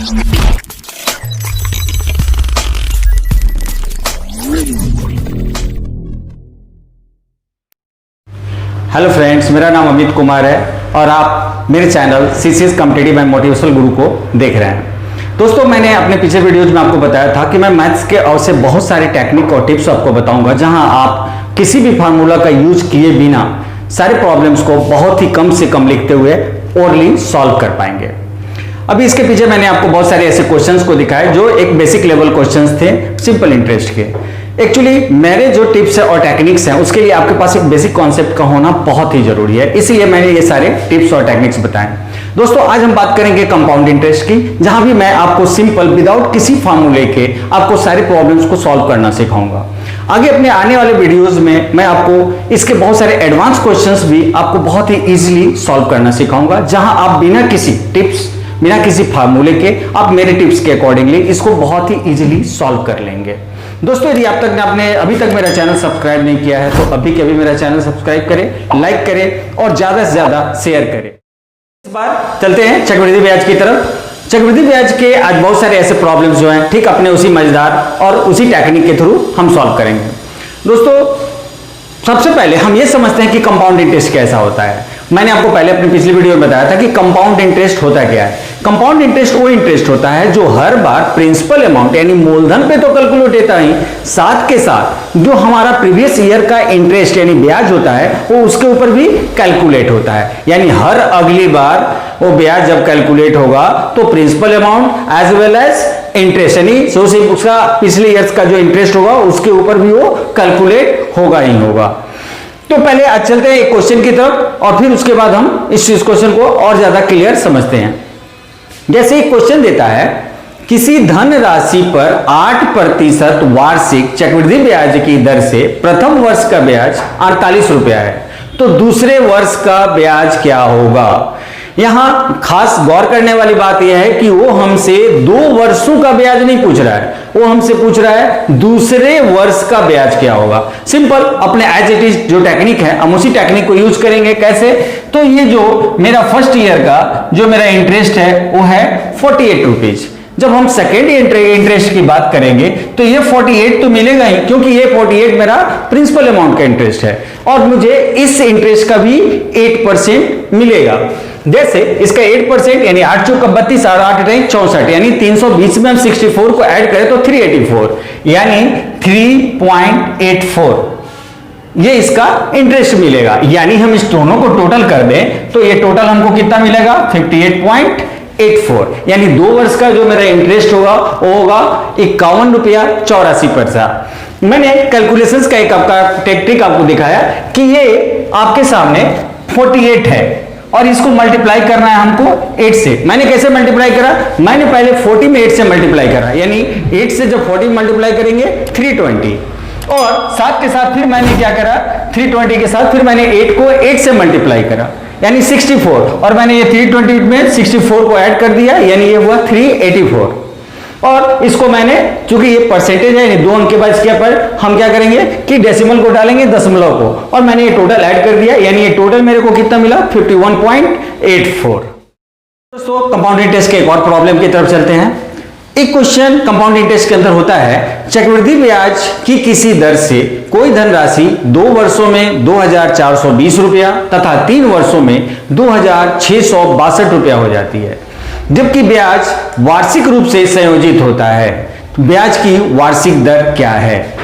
Hello friends, मेरा नाम अमित कुमार है और आप मेरे channel CCS competitive and motivational गुरु को देख रहे हैं। दोस्तों, मैंने अपने पिछले वीडियोज में आपको बताया था कि मैं मैथ्स के और से बहुत सारे टेक्निक और टिप्स आपको बताऊंगा, जहां आप किसी भी फार्मूला का यूज किए बिना सारे प्रॉब्लम्स को बहुत ही कम से कम लिखते हुए ओरली सॉल्व कर पाएंगे। अभी इसके पीछे मैंने आपको बहुत सारे ऐसे क्वेश्चंस को दिखाए जो एक बेसिक लेवल क्वेश्चंस थे, सिंपल इंटरेस्ट के। एक्चुअली मेरे जो टिप्स है और टेक्निक्स हैं उसके लिए आपके पास एक बेसिक कॉन्सेप्ट का होना बहुत ही जरूरी है, इसीलिए मैंने ये सारे टिप्स और टेक्निक्स बताए। दोस्तों, आज हम बात करेंगे कंपाउंड इंटरेस्ट की, जहां भी मैं आपको सिंपल विदाउट किसी फार्मूले के आपको सारे प्रॉब्लम्स को सॉल्व करना सिखाऊंगा। आगे अपने आने वाले वीडियोस में मैं आपको इसके बहुत सारे एडवांस क्वेश्चंस भी आपको बहुत ही इजीली सॉल्व करना सिखाऊंगा, जहां आप बिना किसी टिप्स, बिना किसी फार्मूले के आप मेरे टिप्स के अकॉर्डिंगली इसको बहुत ही इजीली सॉल्व कर लेंगे। दोस्तों, यदि आप तक आपने अभी तक मेरा चैनल सब्सक्राइब नहीं किया है तो अभी के अभी मेरा चैनल सब्सक्राइब करें, लाइक करें और ज्यादा से ज्यादा शेयर करें। इस बार चलते हैं चक्रवृद्धि ब्याज की तरफ। चक्रवृद्धि ब्याज के आज बहुत सारे ऐसे प्रॉब्लम्स जो हैं, ठीक अपने उसी मजेदार और उसी टेक्निक के थ्रू हम सॉल्व करेंगे। दोस्तों, सबसे पहले हम ये समझते हैं कि कंपाउंड इंटरेस्ट कैसा होता है। मैंने आपको पहले अपनी पिछली वीडियो में बताया था कि कंपाउंड इंटरेस्ट होता क्या है। कंपाउंड इंटरेस्ट वो इंटरेस्ट होता है जो हर बार प्रिंसिपल अमाउंट यानी मूलधन पे तो कैलकुलेट होता ही, साथ के साथ जो हमारा प्रीवियस ईयर का इंटरेस्ट यानी ब्याज होता है वो उसके ऊपर भी कैलकुलेट होता है। यानी हर अगली बार वो ब्याज जब कैलकुलेट होगा तो principal amount as well as interest यानी उसका पिछले ईयर्स का जो इंटरेस्ट होगा उसके ऊपर भी वो कैलकुलेट होगा ही होगा। तो पहले आज चलते हैं एक क्वेश्चन की तरफ और फिर उसके बाद हम इस क्वेश्चन को और ज्यादा क्लियर समझते हैं। जैसे एक क्वेश्चन देता है, किसी धन राशि पर 8% वार्षिक चक्रवृद्धि ब्याज की दर से प्रथम वर्ष का ब्याज 48 रुपया है, तो दूसरे वर्ष का ब्याज क्या होगा। यहां खास गौर करने वाली बात यह है कि वो हमसे 2 वर्षों का ब्याज नहीं पूछ रहा है, वो हमसे पूछ रहा है दूसरे वर्ष का ब्याज क्या होगा। सिंपल अपने एज इट इज जो टेक्निक है हम उसी टेक्निक को यूज करेंगे। कैसे? तो ये जो मेरा फर्स्ट ईयर का जो मेरा इंटरेस्ट है वो है 48 रुपीज। जब हम सेकेंड इंटरेस्ट की बात करेंगे तो ये 48 तो मिलेगा ही, क्योंकि ये 48 मेरा प्रिंसिपल अमाउंट का इंटरेस्ट है और मुझे इस इंटरेस्ट का भी 8% मिलेगा। जैसे इसका 8% यानी 8 चौका 32 और 8 64 यानी 320 में हम 64 को ऐड करें तो 384 यानी 3.84 ये इसका इंटरेस्ट मिलेगा। यानी हम इस दोनों को टोटल कर दें तो ये टोटल हमको कितना मिलेगा 58.84 यानी 2 वर्ष का जो मेरा इंटरेस्ट होगा वो होगा 51 रुपया 84 पैसा। मैंने कैलकुलेशंस का एक आपका टेक्निक आपको दिखाया कि ये आपके सामने 48 है और इसको मल्टीप्लाई करना है हमको 8 से। मैंने कैसे मल्टीप्लाई करा? मैंने पहले 40 में 8 से मल्टीप्लाई करा, यानी 8 से जब 40 मल्टीप्लाई करेंगे 320 और साथ के साथ फिर मैंने क्या करा 320 के साथ फिर मैंने 8 को 8 से मल्टीप्लाई करा यानी 64 और मैंने ये 320 में 64 को ऐड कर दिया यानी ये हुआ 384 और इसको मैंने चूंकि ये परसेंटेज है यानी 2 अंक के बाद इसके पर हम क्या करेंगे कि डेसिमल को डालेंगे दशमलव को और मैंने ये टोटल ऐड कर दिया यानी ये टोटल मेरे को कितना मिला 51.84। दोस्तों, कंपाउंड इंटरेस्ट के एक और प्रॉब्लम की तरफ चलते हैं। एक क्वेश्चन कंपाउंड इंटरेस्ट के अंदर होता है, चक्रवृद्धि ब्याज की किसी दर से कोई धनराशि 2 वर्षों में 2420 रुपया तथा 3 वर्षों में 2662 रुपया हो जाती है, जबकि ब्याज वार्षिक रूप से संयोजित होता है। ब्याज की वार्षिक दर क्या है?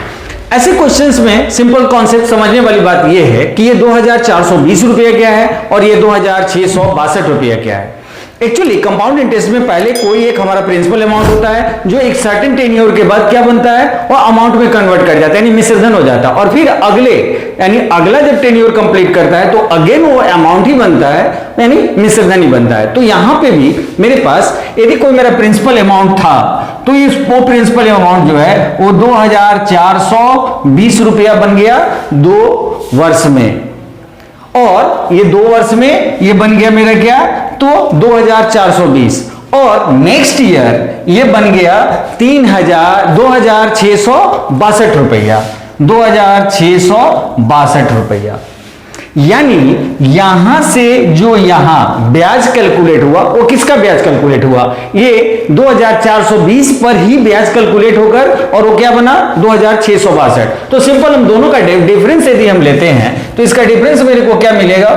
ऐसे क्वेश्चंस में सिंपल कॉन्सेप्ट समझने वाली बात यह है कि ये 2420 रुपया क्या है और ये 2662 रुपया क्या है। एक्चुअली कंपाउंड इंटरेस्ट में पहले कोई एक हमारा प्रिंसिपल अमाउंट होता है जो एक सर्टेन टेन्योर के बाद क्या बनता है वो अमाउंट में कन्वर्ट कर जाता है यानी मिश्रधन हो जाता है और फिर अगले यानी अगला जब टेन्योर कंप्लीट करता है तो अगेन वो अमाउंट ही बनता है यानी मिश्रधन ही बनता है। तो यहां पे भी मेरे पास यदि कोई मेरा प्रिंसिपल अमाउंट था तो वो प्रिंसिपल अमाउंट जो है वो 2420 रुपया बन गया 2 वर्ष में और ये 2 वर्ष में ये बन गया मेरा क्या तो 2420 और नेक्स्ट ईयर ये बन गया 2662 रुपया 2662 रुपया। यानी यहां से जो यहां ब्याज कैलकुलेट हुआ वो किसका ब्याज कैलकुलेट हुआ, ये 2420 पर ही ब्याज कैलकुलेट होकर और वो क्या बना 2662। तो सिंपल हम दोनों का डिफरेंस यदि हम लेते हैं तो इसका डिफरेंस मेरे को क्या मिलेगा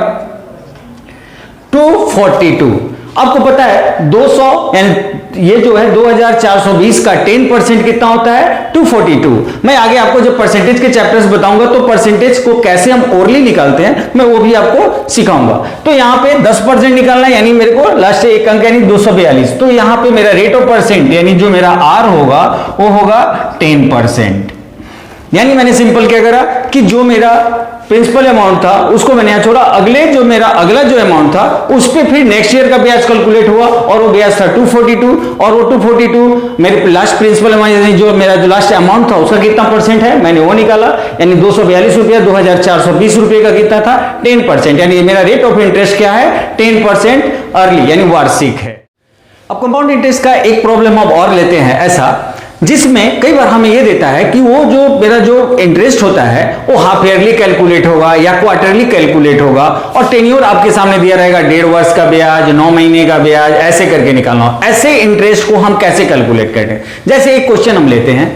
242। आपको पता है 200 यानी ये जो है 2420 का 10% कितना होता है 242। मैं आगे आपको जब परसेंटेज के चैप्टर्स बताऊंगा तो परसेंटेज को कैसे हम ओरली निकालते हैं मैं वो भी आपको सिखाऊंगा। तो यहां पे 10% निकालना है, यानी मेरे को लास्ट एक अंक यानी 242। तो यहां पे मेरा रेट ऑफ परसेंट यानी जो मेरा आर होगा वो होगा 10%। यानी मैंने सिंपल क्या करा कि जो मेरा प्रिंसिपल अमाउंट था उसको मैंने यहां छोड़ा, अगला जो अमाउंट था उस पे फिर नेक्स्ट ईयर का ब्याज कैलकुलेट हुआ और वो ब्याज था 242 और वो 242 मेरे लास्ट प्रिंसिपल अमाउंट यानी जो मेरा जो लास्ट अमाउंट था उसका कितना परसेंट है मैंने वो निकाला, यानी 242 रुपया 2420 रुपए का कितना था 10%। यानी मेरा रेट ऑफ इंटरेस्ट क्या है 10% अर्ली यानी वार्षिक है। अब कंपाउंड इंटरेस्ट का एक प्रॉब्लम अब और लेते हैं ऐसा जिसमें कई बार हमें यह देता है कि वो जो मेरा जो इंटरेस्ट होता है वो हाफ ईयरली कैलकुलेट होगा या क्वार्टरली कैलकुलेट होगा और टेन्योर आपके सामने दिया रहेगा 1.5 वर्ष का ब्याज 9 महीने का ब्याज ऐसे करके निकालना। ऐसे इंटरेस्ट को हम कैसे कैलकुलेट करें, जैसे एक क्वेश्चन हम लेते हैं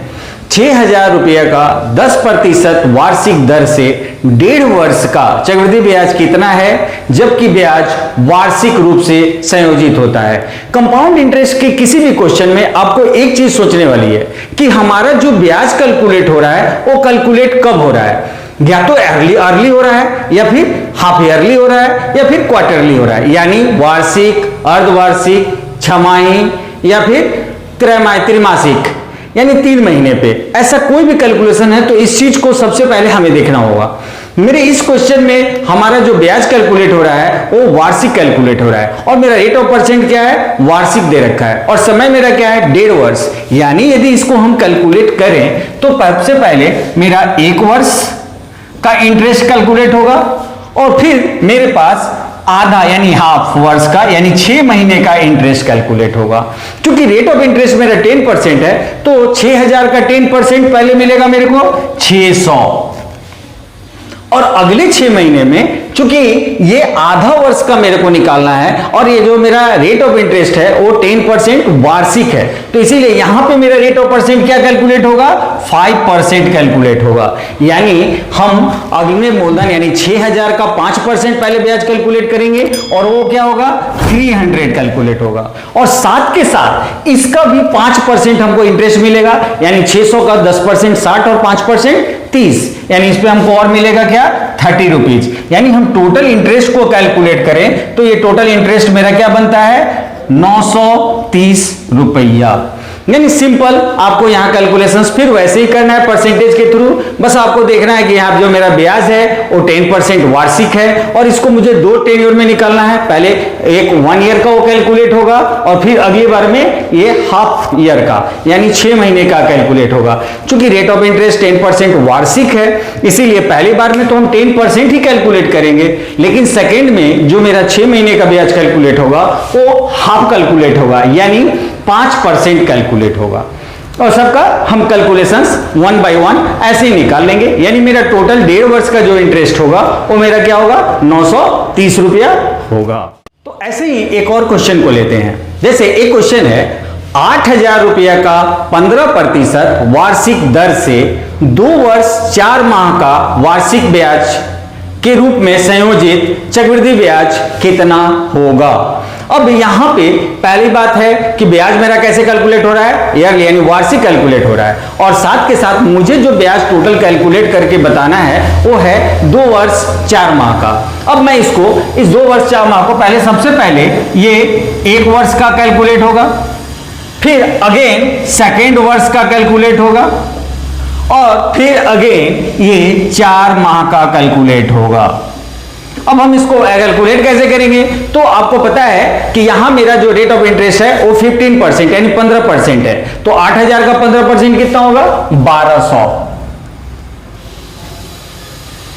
6000 रुपये का 10% वार्षिक दर से 1.5 वर्ष का चक्रवृद्धि ब्याज कितना है जबकि ब्याज वार्षिक रूप से संयोजित होता है। कंपाउंड इंटरेस्ट के किसी भी क्वेश्चन में आपको एक चीज सोचने वाली है कि हमारा जो ब्याज कैलकुलेट हो रहा है वो कैलकुलेट कब हो रहा है, या तो अर्ली हो रहा है या फिर हाफ ईयरली हो रहा है या फिर क्वार्टरली हो रहा है, यानी वार्षिक, अर्धवार्षिक, छमाही या फिर त्रैमासिक यानी 3 महीने पे। ऐसा कोई भी कैलकुलेशन है तो इस चीज को सबसे पहले हमें देखना होगा। मेरे इस क्वेश्चन में हमारा जो ब्याज कैलकुलेट हो रहा है वो वार्षिक कैलकुलेट हो रहा है और मेरा रेट ऑफ परसेंट क्या है वार्षिक दे रखा है और समय मेरा क्या है 1.5 वर्ष। यानी यदि इसको हम कैलकुलेट करें तो सबसे पहले मेरा 1 वर्ष का इंटरेस्ट कैलकुलेट होगा और फिर मेरे पास आधा यानी हाफ वर्ष का यानी 6 महीने का इंटरेस्ट कैलकुलेट होगा। क्योंकि रेट ऑफ इंटरेस्ट मेरा 10% है तो 6000 का 10% पहले मिलेगा मेरे को 600 और अगले 6 महीने में चूंकि ये आधा वर्ष का मेरे को निकालना है और ये जो मेरा रेट ऑफ इंटरेस्ट है वो 10% वार्षिक है तो इसीलिए यहां पे मेरा रेट ऑफ परसेंट क्या कैलकुलेट होगा 5% कैलकुलेट होगा। यानी हम अगले मूलधन यानी 6000 का 5% पहले ब्याज कैलकुलेट करेंगे और वो क्या होगा 300 कैलकुलेट होगा और साथ के साथ इसका भी 5% हमको इंटरेस्ट मिलेगा यानी 600 का 10% 60 और 5% 30 यानी इस पे हमको और मिलेगा क्या 30 रुपीज। यानी हम टोटल इंटरेस्ट को कैलकुलेट करें तो ये टोटल इंटरेस्ट मेरा क्या बनता है 930 रुपया। यानी सिंपल आपको यहां कैलकुलेशंस फिर वैसे ही करना है परसेंटेज के थ्रू। बस आपको देखना है कि यहां जो मेरा ब्याज है वो 10% वार्षिक है और इसको मुझे 2 टेन्योर में निकालना है। पहले एक 1 ईयर का वो कैलकुलेट होगा और फिर अगली बार में ये हाफ ईयर का यानी 6 महीने का कैलकुलेट होगा। चूंकि रेट ऑफ इंटरेस्ट 10% वार्षिक है इसीलिए पहली बार में तो हम 10% ही कैलकुलेट करेंगे, लेकिन सेकेंड में जो मेरा 6 महीने का ब्याज कैलकुलेट होगा वो हाफ कैलकुलेट होगा यानी 5% कैलकुलेट होगा और सबका हम कैलकुलेशंस 1 बाय 1 ऐसे ही निकाल लेंगे। यानी मेरा टोटल 1.5 वर्ष का जो इंटरेस्ट होगा वो मेरा क्या होगा 930 रुपया होगा। तो ऐसे ही एक और क्वेश्चन को लेते हैं। जैसे एक क्वेश्चन है 8000 रुपया का 15% वार्षिक दर से 2 वर्ष 4 माह का वार्षिक ब्याज के रूप में संयोजित चक्रवृद्धि ब्याज कितना होगा। अब यहां पे पहली बात है कि ब्याज मेरा कैसे कैलकुलेट हो रहा है यानी वार्षिक कैलकुलेट हो रहा है और साथ के साथ मुझे जो ब्याज टोटल कैलकुलेट करके बताना है वो है 2 वर्ष 4 माह का। अब मैं इसको इस 2 वर्ष 4 माह को पहले सबसे पहले ये 1 वर्ष का कैलकुलेट होगा, फिर अगेन सेकेंड वर्ष का कैलकुलेट होगा और फिर अगेन ये 4 माह का कैलकुलेट होगा। अब हम इसको कैलकुलेट कैसे करेंगे तो आपको पता है कि यहां मेरा जो रेट ऑफ इंटरेस्ट है वो 15% यानी 15% है तो 8000 का 15% कितना होगा 1200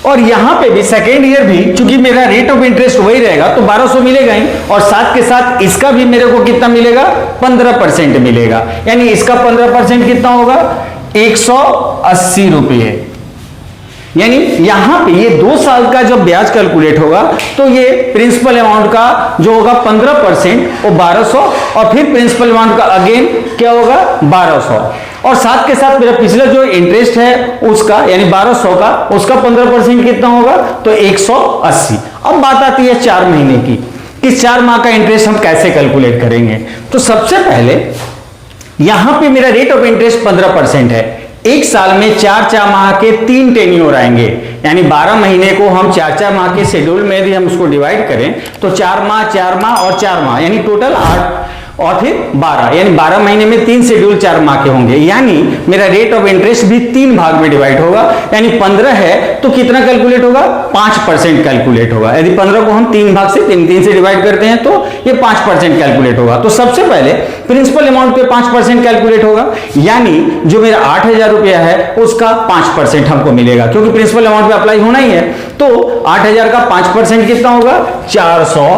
और यहां पे भी सेकेंड ईयर भी चूंकि मेरा रेट ऑफ इंटरेस्ट वही रहेगा तो 1200 मिलेगा ही और साथ के साथ इसका भी मेरे को कितना मिलेगा 15% मिलेगा यानी इसका 15% कितना होगा 180 रुपये। यानी यहां पे ये 2 साल का जब ब्याज कैलकुलेट होगा तो ये प्रिंसिपल अमाउंट का जो होगा 15% वो 1200 और फिर प्रिंसिपल अमाउंट का अगेन क्या होगा 1200 और साथ के साथ मेरा पिछला जो इंटरेस्ट है उसका यानी 1200 का उसका 15% कितना होगा तो 180। अब बात आती है 4 महीने की कि 4 माह का इंटरेस्ट हम कैसे कैलकुलेट करेंगे। तो सबसे पहले यहां पे मेरा रेट ऑफ इंटरेस्ट 15% है। एक साल में 4 माह के 3 टेन्योर आएंगे यानी 12 महीने को हम 4 माह के शेड्यूल में भी हम उसको डिवाइड करें तो 4 माह और 4 माह यानी टोटल 8 और फिर 12 यानी 12 महीने में 3 शेड्यूल 4 माह के होंगे यानी मेरा रेट ऑफ इंटरेस्ट भी 3 भाग में डिवाइड होगा यानी 15 है तो कितना कैलकुलेट होगा 5% कैलकुलेट होगा। यदि 15 को हम 3 भाग से 3 से डिवाइड करते हैं तो ये 5% कैलकुलेट होगा। तो सबसे पहले प्रिंसिपल अमाउंट पे 5% कैलकुलेट होगा यानी जो मेरा 8,000 रुपया है उसका 5% हमको मिलेगा क्योंकि प्रिंसिपल अमाउंट पे अप्लाई होना ही है। तो 8,000 का 5% कितना होगा 400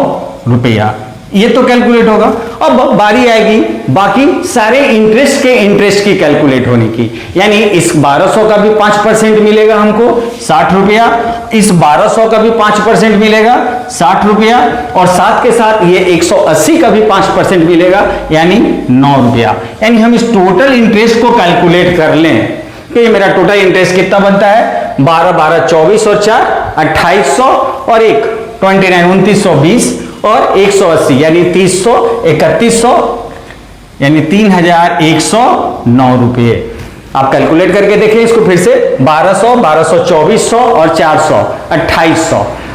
रुपया, ये तो कैलकुलेट होगा। अब बारी आएगी बाकी सारे इंटरेस्ट की कैलकुलेट होने की यानी इस 1200 का भी 5% मिलेगा हमको 60 रुपया, इस 1200 का भी 5% मिलेगा 60 रुपया और साथ के साथ ये 180 का भी 5% मिलेगा यानी 9 रुपया। यानी हम इस टोटल इंटरेस्ट को कैलकुलेट कर लें कि मेरा टोटल इंटरेस्ट कितना बनता है 12 12 24 और 4 2800 और 1 29 2920 और 180 यानी 300 3100 यानी 3109 रुपये। आप कैलकुलेट करके देखें इसको फिर से 1200 1200 2400 और 400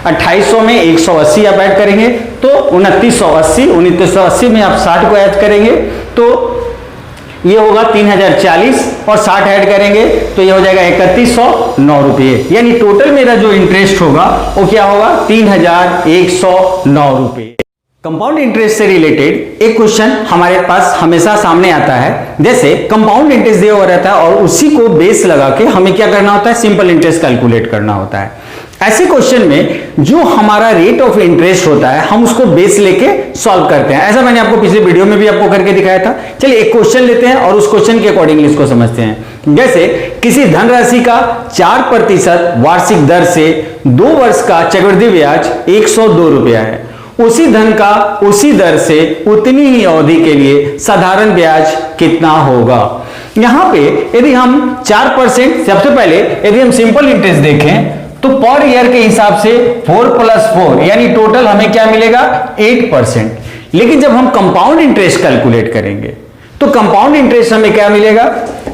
2800 में 180 आप ऐड करेंगे तो 2980 में आप 60 को ऐड करेंगे तो ये होगा 3040 और 60 ऐड करेंगे तो ये हो जाएगा 3109 रुपये। यानी टोटल मेरा जो इंटरेस्ट होगा वो क्या होगा 3109 रुपये। कंपाउंड इंटरेस्ट से रिलेटेड एक क्वेश्चन हमारे पास हमेशा सामने आता है। जैसे कंपाउंड इंटरेस्ट दिया हुआ रहता है और उसी को बेस लगा के हमें क्या करना होता है सिंपल इंटरेस्ट कैलकुलेट करना होता है। ऐसे क्वेश्चन में जो हमारा रेट ऑफ इंटरेस्ट होता है हम उसको बेस लेके सॉल्व करते हैं। ऐसा मैंने आपको पिछले वीडियो में भी आपको करके दिखाया था। चलिए एक क्वेश्चन लेते हैं और उस क्वेश्चन के अकॉर्डिंगली इसको समझते हैं। जैसे किसी धनराशि का 4% वार्षिक दर से 2 वर्ष का चक्रवृद्धि ब्याज 102 रुपया है, उसी धन का उसी दर से उतनी ही अवधि के लिए साधारण ब्याज कितना होगा। यहां पे यदि हम 4% सबसे पहले यदि हम सिंपल इंटरेस्ट देखें तो पर ईयर के हिसाब से 4 + 4 यानी टोटल हमें क्या मिलेगा 8%। लेकिन जब हम कंपाउंड इंटरेस्ट कैलकुलेट करेंगे तो कंपाउंड इंटरेस्ट हमें क्या मिलेगा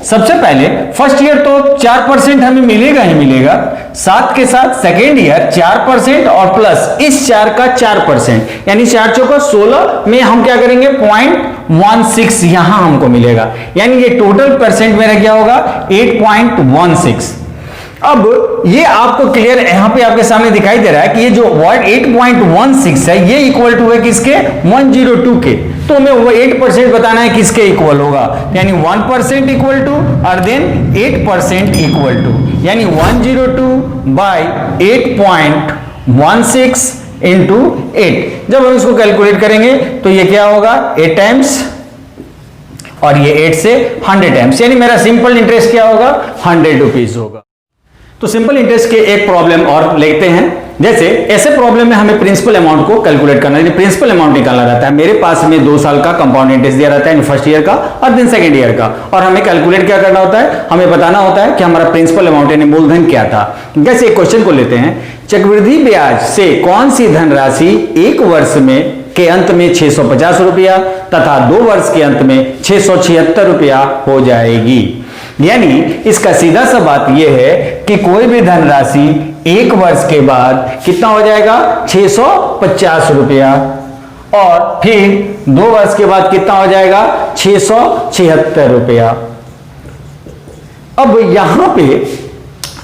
सबसे पहले फर्स्ट ईयर तो 4% हमें मिलेगा ही मिलेगा, साथ के साथ सेकेंड ईयर 4% और प्लस इस 4 का 4% यानी 4 चौका 16 में हम क्या करेंगे 0.16 यहां हमको मिलेगा यानी ये टोटल परसेंट मेरा क्या होगा 8.16। अब ये आपको क्लियर यहां पे आपके सामने दिखाई दे रहा है कि ये जो वर्ड 8.16 है ये इक्वल टू है किसके 102 के। तो हमें वो 8% बताना है किसके इक्वल होगा यानी 1% इक्वल टू और देन 8% इक्वल टू यानी 102 बाई 8.16 इंटू 8। जब हम इसको कैलकुलेट करेंगे तो ये क्या होगा 8 टाइम्स और ये 8 से 100 टाइम्स यानी मेरा सिंपल इंटरेस्ट क्या होगा 100 रुपीज होगा। तो सिंपल इंटरेस्ट के एक प्रॉब्लम और लेते हैं। जैसे ऐसे प्रॉब्लम में हमें प्रिंसिपल अमाउंट को कैलकुलेट करना है, प्रिंसिपल अमाउंट निकालना रहता है। मेरे पास में 2 साल का कंपाउंड इंटरेस्ट दिया रहता है फर्स्ट ईयर का और देन सेकंड ईयर का, और हमें कैलकुलेट क्या करना होता है हमें बताना होता है कि हमारा प्रिंसिपल अमाउंट यानी मूलधन क्या था। जैसे एक क्वेश्चन को लेते हैं, चक्रवृद्धि ब्याज से कौन सी धनराशि 1 वर्ष में के अंत में 650 रुपया तथा 2 वर्ष के अंत में 676 रुपया हो जाएगी। यानी इसका सीधा सा बात यह है कि कोई भी धनराशि 1 वर्ष के बाद कितना हो जाएगा 650 रुपया और फिर 2 वर्ष के बाद कितना हो जाएगा 676 रुपया। अब यहां पे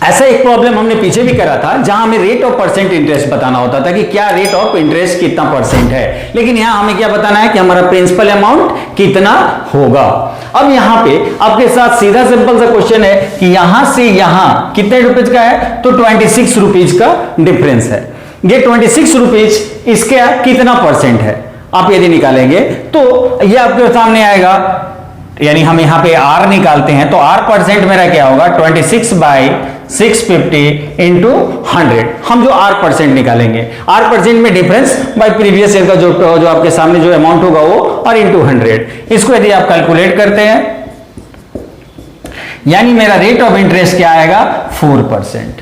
ऐसा एक प्रॉब्लम हमने पीछे भी करा था जहां हमें रेट ऑफ परसेंट इंटरेस्ट बताना होता था कि क्या रेट ऑफ इंटरेस्ट कितना परसेंट है, लेकिन यहां हमें क्या बताना है कि हमारा प्रिंसिपल अमाउंट कितना होगा। अब यहां पे आपके साथ सीधा सिंपल सा क्वेश्चन है कि यहां से यहां कितने रुपीज का है तो 26 रुपीज का डिफरेंस है। ये 26 रुपीज इसके कितना परसेंट है आप यदि निकालेंगे तो ये आपके सामने आएगा यानी हम यहां पे R निकालते हैं तो R परसेंट मेरा क्या होगा 26/650 इंटू 100। हम जो R परसेंट निकालेंगे, R परसेंट में डिफरेंस बाय प्रीवियस ईयर का जो आपके सामने जो अमाउंट होगा वो और इंटू 100। इसको यदि आप कैलकुलेट करते हैं यानी मेरा रेट ऑफ इंटरेस्ट क्या आएगा 4%।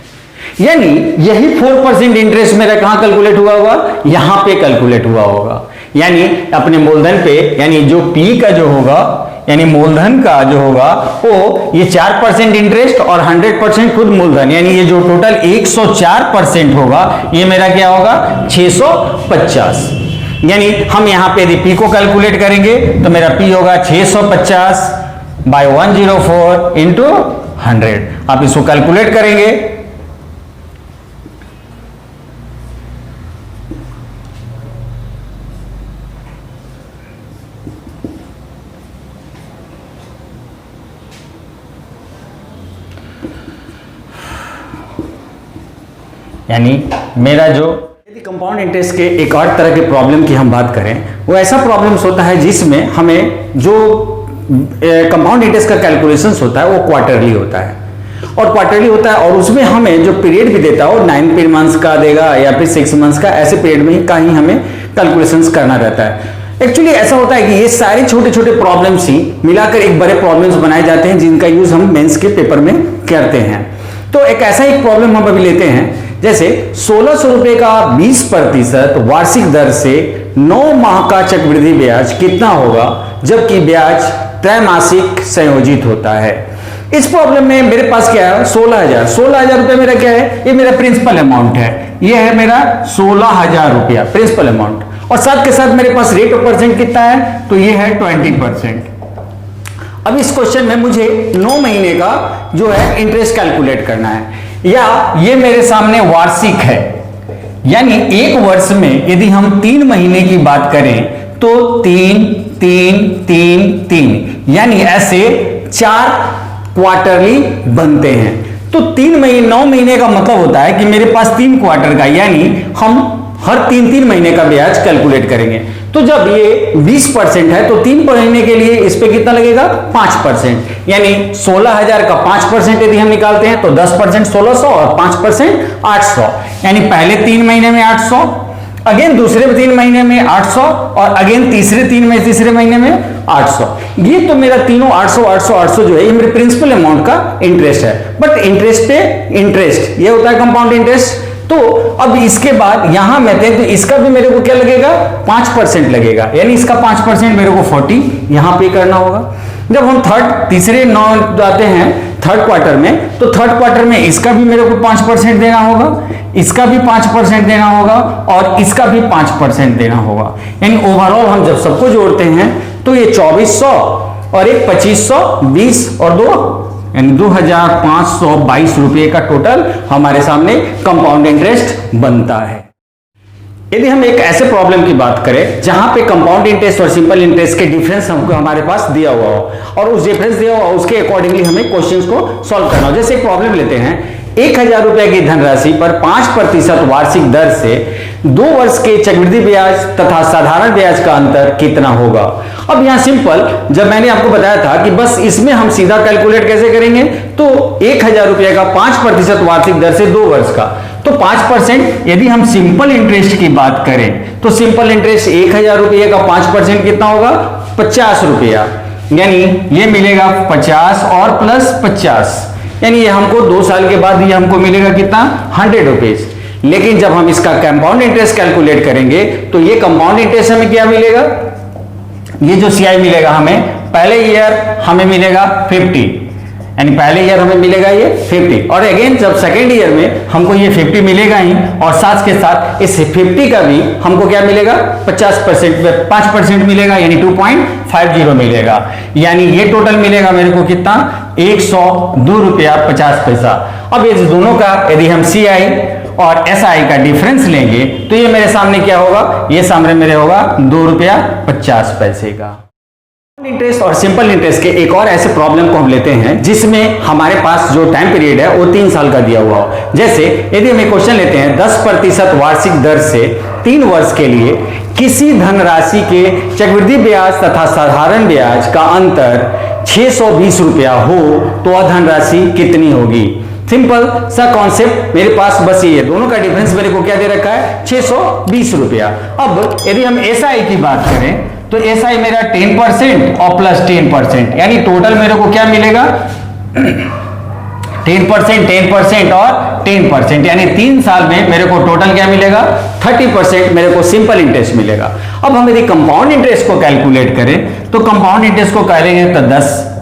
यानी यही 4% इंटरेस्ट मेरा कहां कैलकुलेट हुआ होगा, यहां पे कैलकुलेट हुआ होगा। यानी अपने मूलधन पे, यानी जो P का जो होगा, यानी मूलधन का जो होगा वो ये 4% इंटरेस्ट और 100% खुद मूलधन, यानी ये जो टोटल 104% होगा ये मेरा क्या होगा 650। यानी हम यहां पे यदि P को कैलकुलेट करेंगे तो मेरा P होगा 650/104 इंटू 100। आप इसको कैलकुलेट करेंगे यानी मेरा जो, यदि कंपाउंड इंटरेस्ट के एक और तरह के प्रॉब्लम की हम बात करें, वो ऐसा प्रॉब्लम्स होता है जिसमें हमें जो कंपाउंड इंटरेस्ट का कैलकुलेशंस होता है वो क्वार्टरली होता है और क्वार्टरली होता है और उसमें हमें जो पीरियड भी देता है वो 9 मंथ्स का देगा या फिर 6 मंथ्स का, ऐसे पीरियड में का ही हमें कैलकुलेशंस करना रहता है। एक्चुअली ऐसा होता है कि ये सारे छोटे छोटे प्रॉब्लम्स ही मिलाकर एक बड़े प्रॉब्लम्स बनाए जाते हैं जिनका यूज हम मेंस के पेपर में करते हैं। तो एक ऐसा एक प्रॉब्लम हम अभी लेते हैं, जैसे 1600 रुपए का 20% वार्षिक दर से 9 माह का चक्रवृद्धि ब्याज कितना होगा जबकि ब्याज त्रैमासिक संयोजित होता है। इस प्रॉब्लम में मेरे पास क्या है 16,000 रुपए मेरा क्या है, ये मेरा प्रिंसिपल अमाउंट है, ये है मेरा 16,000 रुपया प्रिंसिपल अमाउंट और साथ के साथ मेरे पास रेट ऑफ परसेंट कितना है तो ये है 20%। अब इस क्वेश्चन में मुझे 9 महीने का जो है इंटरेस्ट कैलकुलेट करना है या ये मेरे सामने वार्षिक है, यानी एक वर्ष में यदि हम 3 महीने की बात करें तो 3 3 3 3 यानी ऐसे 4 क्वार्टरली बनते हैं। तो 9 महीने का मतलब होता है कि मेरे पास 3 क्वार्टर का, यानी हम हर 3 महीने का ब्याज कैलकुलेट करेंगे। तो जब ये 20% है तो 3 महीने के लिए इस पे कितना लगेगा 5%, यानी 16,000 का 5% यदि हम निकालते हैं तो 10% 1600 और 5% 800, यानी पहले 3 महीने में 800, अगेन दूसरे 3 महीने में 800 और अगेन तीसरे महीने में 800। ये तो मेरा तीनों 800 जो है ये मेरे प्रिंसिपल अमाउंट का इंटरेस्ट है। बट इंटरेस्ट पे इंटरेस्ट ये होता है कंपाउंड इंटरेस्ट। तो अब इसके बाद यहां मैं तो इसका भी मेरे को क्या लगेगा 5% लगेगा, यानी इसका 5% मेरे को 40 यहां पे करना होगा। जब हम तीसरे 9 जाते हैं थर्ड क्वार्टर में तो थर्ड क्वार्टर में इसका भी मेरे को 5% देना होगा, इसका भी 5% देना होगा और इसका भी 5% देना होगा। यानी ओवरऑल हम जब सबको जोड़ते हैं तो ये 2400 और एक 2520 और 2 यानी 2,522 रुपए का टोटल हमारे सामने कंपाउंड इंटरेस्ट बनता है। यदि हम एक ऐसे प्रॉब्लम की बात करें जहां पे कंपाउंड इंटरेस्ट और सिंपल इंटरेस्ट के डिफरेंस हमको हमारे पास दिया हुआ हो और उस डिफरेंस दिया हुआ उसके अकॉर्डिंगली हमें क्वेश्चंस को सॉल्व करना हो। जैसे एक प्रॉब्लम लेते हैं, 1,000 रुपए की धनराशि पर 5% वार्षिक दर से 2 वर्ष के चक्रवृद्धि ब्याज तथा साधारण ब्याज का अंतर कितना होगा। अब यहां सिंपल, जब मैंने आपको बताया था कि बस इसमें हम सीधा कैलकुलेट कैसे करेंगे, तो 1,000 रुपए का 5% वार्षिक दर से 2 वर्ष का, तो 5% यदि हम सिंपल इंटरेस्ट की बात करें तो सिंपल इंटरेस्ट 1,000 रुपए का 5% कितना होगा 50 रुपया, यानी ये मिलेगा 50 और प्लस 50, यानी ये हमको 2 साल के बाद ये हमको मिलेगा कितना 100 रुपीज। लेकिन जब हम इसका कंपाउंड इंटरेस्ट कैलकुलेट करेंगे तो ये कंपाउंड इंटरेस्ट हमें क्या मिलेगा, ये जो सीआई मिलेगा हमें पहले ईयर हमें मिलेगा 50, यानी पहले ईयर हमें मिलेगा ये 50 और अगेन जब सेकेंड ईयर में हमको ये 50 मिलेगा ही और साथ के साथ इस 50 का भी हमको क्या मिलेगा 5% मिलेगा, यानी 2.50 मिलेगा, यानी ये टोटल मिलेगा मेरे को कितना 102 रुपया 50 पैसा। अब ये दोनों का यदि हम सीआई और एसआई का डिफरेंस लेंगे तो ये मेरे सामने क्या होगा, ये सामने मेरे होगा 2 रुपया 50 पैसे का। इंटरेस्ट और सिंपल इंटरेस्ट के एक और ऐसे प्रॉब्लम को हम लेते हैं जिसमें हमारे पास जो टाइम पीरियड है वो 3 साल का दिया हुआ हो। जैसे यदि हम एक क्वेश्चन लेते हैं 10% वार्षिक दर से 3 वर्ष के लिए किसी धनराशि के चक्रवृद्धि ब्याज तथा साधारण ब्याज का अंतर 620 रुपया हो तो वह धनराशि कितनी होगी। सिंपल सा कॉन्सेप्ट मेरे पास बस ये है, दोनों का डिफरेंस मेरे को क्या दे रखा है 620 रुपया। अब यदि हम एसआई की बात करें तो एसआई मेरा 10% और प्लस 10%, यानी टोटल मेरे को क्या मिलेगा 10%, 10% और 10%, यानी 3 साल में मेरे को टोटल क्या मिलेगा 30% मेरे को सिंपल इंटरेस्ट मिलेगा। अब हम यदि कंपाउंड इंटरेस्ट को कैलकुलेट करें तो कंपाउंड इंटरेस्ट को करेंगे तो 10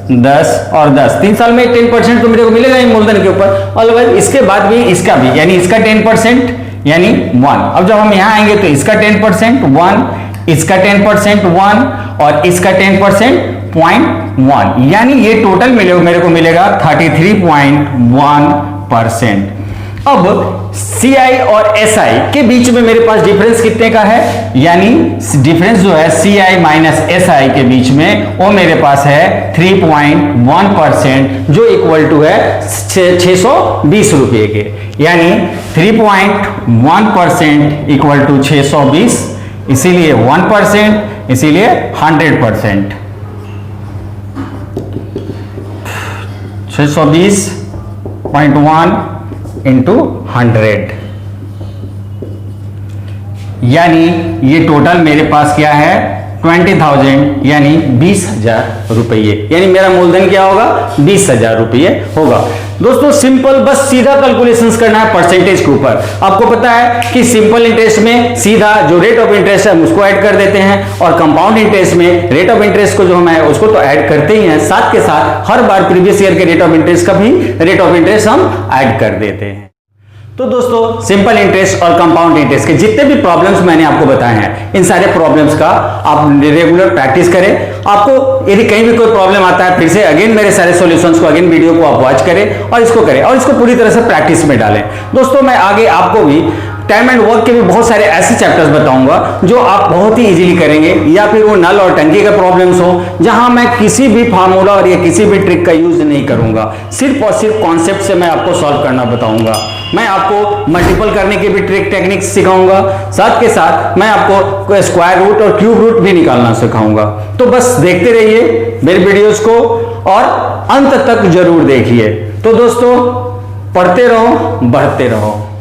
और 10, 3 साल में 10% तो मेरे को मिलेगा ही मूलधन के ऊपर, और इसके बाद भी इसका भी, यानी इसका 10% यानी 1। अब जब हम यहां आएंगे तो इसका 10% 1, इसका 10% 1 और इसका 10% 0.1, यानी ये टोटल मेरे को मिलेगा 33.1%। अब CI और SI के बीच में मेरे पास डिफरेंस कितने का है, यानी डिफरेंस जो है CI माइनस SI के बीच में वो मेरे पास है 3.1%, जो इक्वल टू है 620 रुपए के, यानी 3.1% इक्वल टू 620, इसीलिए 1%, इसीलिए 100%। 620.1 इंटू 100, यानी ये टोटल मेरे पास क्या है 20,000, यानी 20,000 रुपये, यानी मेरा मूलधन क्या होगा 20,000 रुपये होगा। दोस्तों सिंपल, बस सीधा कैलकुलेशंस करना है परसेंटेज के ऊपर। आपको पता है कि सिंपल इंटरेस्ट में सीधा जो रेट ऑफ इंटरेस्ट है उसको ऐड कर देते हैं, और कंपाउंड इंटरेस्ट में रेट ऑफ इंटरेस्ट को जो हम है उसको तो ऐड करते ही हैं, साथ के साथ हर बार प्रीवियस ईयर के रेट ऑफ इंटरेस्ट का भी रेट ऑफ इंटरेस्ट हम ऐड कर देते हैं। तो दोस्तों सिंपल इंटरेस्ट और कंपाउंड इंटरेस्ट के जितने भी प्रॉब्लम्स मैंने आपको बताए हैं, इन सारे प्रॉब्लम्स का आप रेगुलर प्रैक्टिस करें। आपको यदि कहीं भी कोई प्रॉब्लम आता है, फिर से अगेन मेरे सारे सॉल्यूशंस को, अगेन वीडियो को आप वॉच करें और इसको करें और इसको पूरी तरह से प्रैक्टिस में डालें। दोस्तों मैं आगे आपको भी टाइम एंड वर्क के भी बहुत सारे ऐसे चैप्टर्स बताऊंगा जो आप बहुत ही इजीली करेंगे, या फिर वो नल और टंकी का प्रॉब्लम्स हो जहां मैं किसी भी फार्मूला और या किसी भी ट्रिक का यूज नहीं करूंगा, सिर्फ और सिर्फ कॉन्सेप्ट से मैं आपको सॉल्व करना बताऊंगा। मैं आपको मल्टीपल करने की भी ट्रिक टेक्निक्स सिखाऊंगा, साथ के साथ मैं आपको स्क्वायर रूट और क्यूब रूट भी निकालना सिखाऊंगा। तो बस देखते रहिए मेरे वीडियोस को और अंत तक जरूर देखिए। तो दोस्तों पढ़ते रहो, बढ़ते रहो।